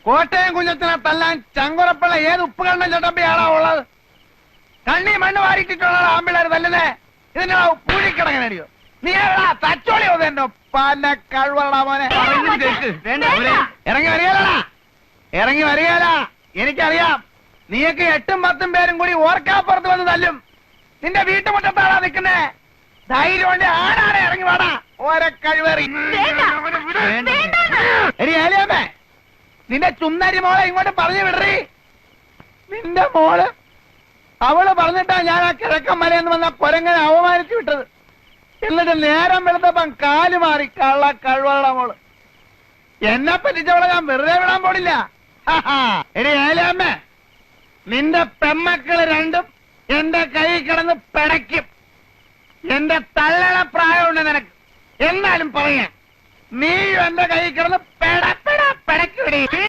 കോട്ടയം കുഞ്ഞത്തിനെ തല്ലാൻ ചങ്കുറപ്പുള്ള ഏത് ഉപ്പ് കണ്ണൻ ചട്ടമ്പിയാണോ ഉള്ളത്? കണ്ണി മണ്ണ് വാരിട്ടിട്ടുള്ള ആമ്പിള്ളേർ തല്ലുന്നേ ഇതിന്റെ പൂഴിക്കിടങ്ങനടിയോ? നീ തച്ചോളി എന്റെ പല കഴിവടാ മോനെ. ഇറങ്ങി വരികയല്ലടാ, ഇറങ്ങി വരികയല്ല. എനിക്കറിയാം നീയൊക്കെ 8ഉം 10ഉം പേരും കൂടി ഓർക്കാപ്പുറത്ത് വന്ന് തല്ലും. നിന്റെ വീട്ടുമുറ്റത്താടാ നിൽക്കുന്നേ. ധൈര്യം കൊണ്ട് ആരാടെ ഇറങ്ങി വാടാ. ഓരോ കഴിവേറി ഏലിയമ്മേ, നിന്റെ ചുന്നരി മോളെ ഇങ്ങോട്ട് പറഞ്ഞു വിടറി. നിന്റെ മോള് അവള് പറഞ്ഞിട്ടാ ഞാൻ ആ കിഴക്കൻ മലയെന്ന് വന്ന കൊരങ്ങനെ അവമാനിച്ചു വിട്ടത്. എന്നിട്ട് നേരം വെളുത്തപ്പം കാല് മാറി. കള്ള കഴിവള മോള് എന്നെ പറ്റിച്ചവളെ ഞാൻ വെറുതെ വിടാൻ പോടില്ല. എടി ഏലിയമ്മേ, നിന്റെ പെമ്മക്കള് രണ്ടും എന്റെ കൈ കിടന്ന് പിടയ്ക്കും. എന്റെ തള്ളണ പ്രായമുണ്ട് നിനക്ക്. എന്നാലും പറയാ, നീ എന്റെ കൈ കിടന്ന് പെട പെട പിടയ്ക്കൂടി.